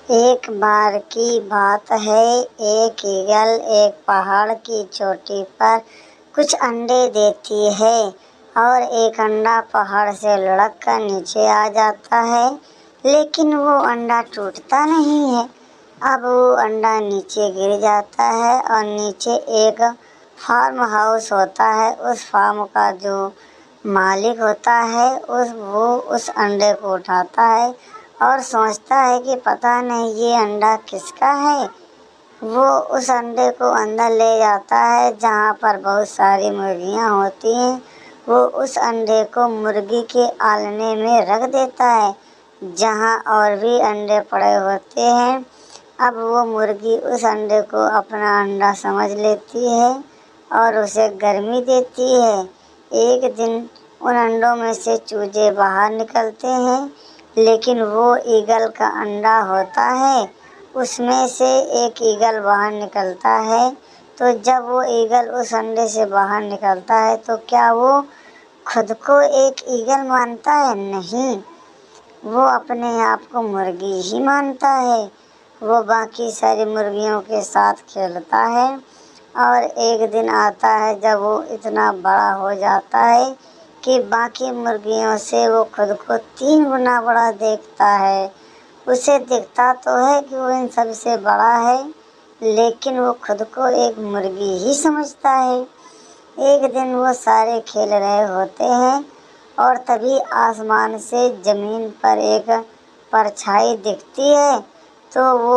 ایک بار کی بات ہے، ایک ایگل ایک پہاڑ کی چوٹی پر کچھ انڈے دیتی ہے اور ایک انڈا پہاڑ سے لڑک کر نیچے آ جاتا ہے، لیکن وہ انڈا ٹوٹتا نہیں ہے۔ اب وہ انڈا نیچے گر جاتا ہے اور نیچے ایک فارم ہاؤس ہوتا ہے۔ اس فارم کا جو مالک ہوتا ہے وہ اس انڈے کو اٹھاتا ہے اور سوچتا ہے کہ پتہ نہیں یہ انڈا کس کا ہے۔ وہ اس انڈے کو اندر لے جاتا ہے جہاں پر بہت ساری مرغیاں ہوتی ہیں۔ وہ اس انڈے کو مرغی کے آلنے میں رکھ دیتا ہے جہاں اور بھی انڈے پڑے ہوتے ہیں۔ اب وہ مرغی اس انڈے کو اپنا انڈا سمجھ لیتی ہے اور اسے گرمی دیتی ہے۔ ایک دن ان انڈوں میں سے چوزے باہر نکلتے ہیں، لیکن وہ ایگل کا انڈا ہوتا ہے۔ اس میں سے ایک ایگل باہر نکلتا ہے۔ تو جب وہ ایگل اس انڈے سے باہر نکلتا ہے تو کیا وہ خود کو ایک ایگل مانتا ہے؟ نہیں، وہ اپنے آپ کو مرغی ہی مانتا ہے۔ وہ باقی ساری مرغیوں کے ساتھ کھیلتا ہے اور ایک دن آتا ہے جب وہ اتنا بڑا ہو جاتا ہے کہ باقی مرغیوں سے وہ خود کو 3 گنا بڑا دیکھتا ہے۔ اسے دکھتا تو ہے کہ وہ ان سب سے بڑا ہے، لیکن وہ خود کو ایک مرغی ہی سمجھتا ہے۔ ایک دن وہ سارے کھیل رہے ہوتے ہیں اور تبھی آسمان سے زمین پر ایک پرچھائی دکھتی ہے۔ تو وہ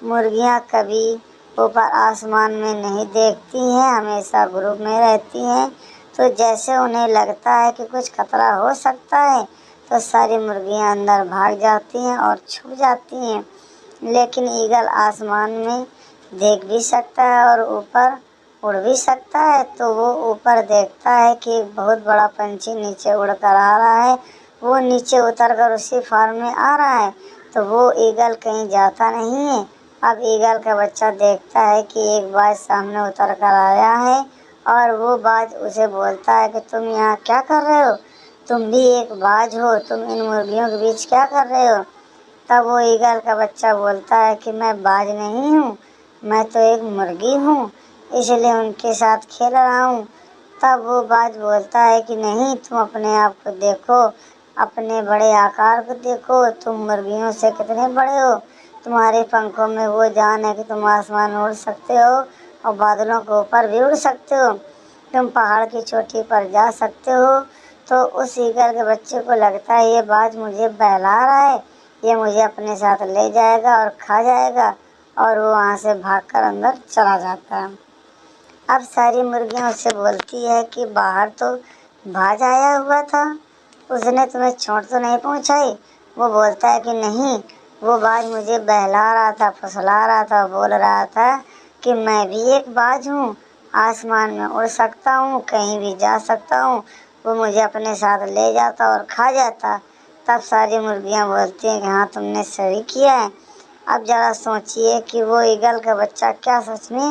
مرغیاں کبھی اوپر آسمان میں نہیں دیکھتی ہیں، ہمیشہ گروپ میں رہتی ہیں۔ تو جیسے انہیں لگتا ہے کہ کچھ خطرہ ہو سکتا ہے تو ساری مرغیاں اندر بھاگ جاتی ہیں اور چھپ جاتی ہیں۔ لیکن ایگل آسمان میں دیکھ بھی سکتا ہے اور اوپر اڑ بھی سکتا ہے۔ تو وہ اوپر دیکھتا ہے کہ ایک بہت بڑا پنچھی نیچے اڑ کر آ رہا ہے۔ وہ نیچے اتر کر اسی فارم میں آ رہا ہے۔ تو وہ ایگل کہیں جاتا نہیں ہے۔ اب ایگل کا بچہ دیکھتا ہے کہ ایک باز سامنے اتر کر آیا ہے اور وہ باز اسے بولتا ہے کہ تم یہاں کیا کر رہے ہو؟ تم بھی ایک باز ہو، تم ان مرغیوں کے بیچ کیا کر رہے ہو؟ تب وہ ایگل کا بچہ بولتا ہے کہ میں باز نہیں ہوں، میں تو ایک مرغی ہوں، اس لیے ان کے ساتھ کھیل رہا ہوں۔ تب وہ باز بولتا ہے کہ نہیں، تم اپنے آپ کو دیکھو، اپنے بڑے آکار کو دیکھو، تم مرغیوں سے کتنے بڑے ہو۔ تمہارے پنکھوں میں وہ جان ہے کہ تم آسمان میں اڑ سکتے ہو اور بادلوں کے اوپر بھی اڑ سکتے ہو، تم پہاڑ کی چوٹی پر جا سکتے ہو۔ تو اس ایگل کے بچے کو لگتا ہے یہ باز مجھے بہلا رہا ہے، یہ مجھے اپنے ساتھ لے جائے گا اور کھا جائے گا، اور وہ وہاں سے بھاگ کر اندر چلا جاتا ہے۔ اب ساری مرغیاں اس سے بولتی ہے کہ باہر تو باز آیا ہوا تھا، اس نے تمہیں چونٹ تو نہیں پہنچائی؟ وہ بولتا ہے کہ نہیں، وہ باز مجھے بہلا رہا تھا، پھسلا رہا تھا، بول رہا تھا کہ میں بھی ایک باز ہوں، آسمان میں اڑ سکتا ہوں، کہیں بھی جا سکتا ہوں، وہ مجھے اپنے ساتھ لے جاتا اور کھا جاتا۔ تب ساری مرغیاں بولتی ہیں کہ ہاں، تم نے صحیح کیا ہے۔ اب ذرا سوچیے کہ وہ ایگل کا بچہ کیا سچ میں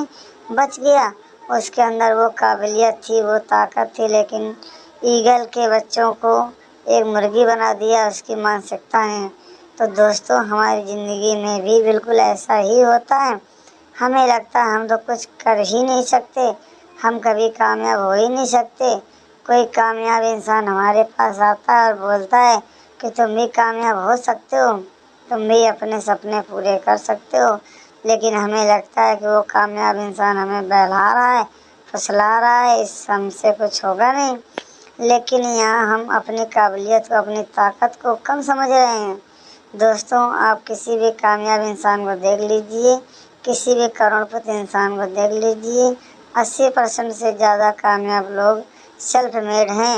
بچ گیا؟ اس کے اندر وہ قابلیت تھی، وہ طاقت تھی، لیکن ایگل کے بچوں کو ایک مرغی بنا دیا اس کی مانسکتا نے۔ تو دوستو، ہماری زندگی میں بھی بالکل ایسا ہی ہوتا ہے۔ ہمیں لگتا ہے ہم تو کچھ کر ہی نہیں سکتے، ہم کبھی کامیاب ہو ہی نہیں سکتے۔ کوئی کامیاب انسان ہمارے پاس آتا ہے اور بولتا ہے کہ تم بھی کامیاب ہو سکتے ہو، تم بھی اپنے سپنے پورے کر سکتے ہو، لیکن ہمیں لگتا ہے کہ وہ کامیاب انسان ہمیں بہلا رہا ہے، پھسلا رہا ہے، اس ہم سے کچھ ہوگا نہیں۔ لیکن یہاں ہم اپنی قابلیت کو، اپنی طاقت کو کم سمجھ رہے ہیں۔ دوستوں، آپ کسی بھی کامیاب انسان کو دیکھ لیجئے، کسی بھی کروڑ پتی انسان کو دیکھ لیجئے، 80% سے زیادہ کامیاب لوگ سیلف میڈ ہیں۔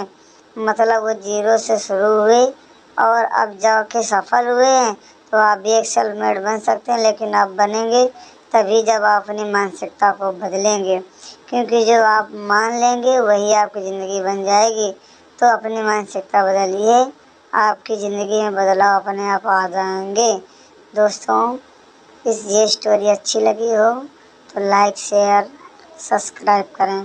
مطلب وہ زیرو سے شروع ہوئے اور اب جا کے سفل ہوئے ہیں۔ تو آپ بھی ایک سیلف میڈ بن سکتے ہیں، لیکن آپ بنیں گے تبھی جب آپ اپنی مانسکتا کو بدلیں گے، کیونکہ جو آپ مان لیں گے وہی آپ کی زندگی بن جائے گی۔ تو اپنی مانسکتا بدلیے، آپ کی زندگی میں بدلاؤ اپنے آپ آ جائیں گے۔ دوستوں، یہ اسٹوری اچھی لگی ہو تو لائک، شیئر، سبسکرائب کریں۔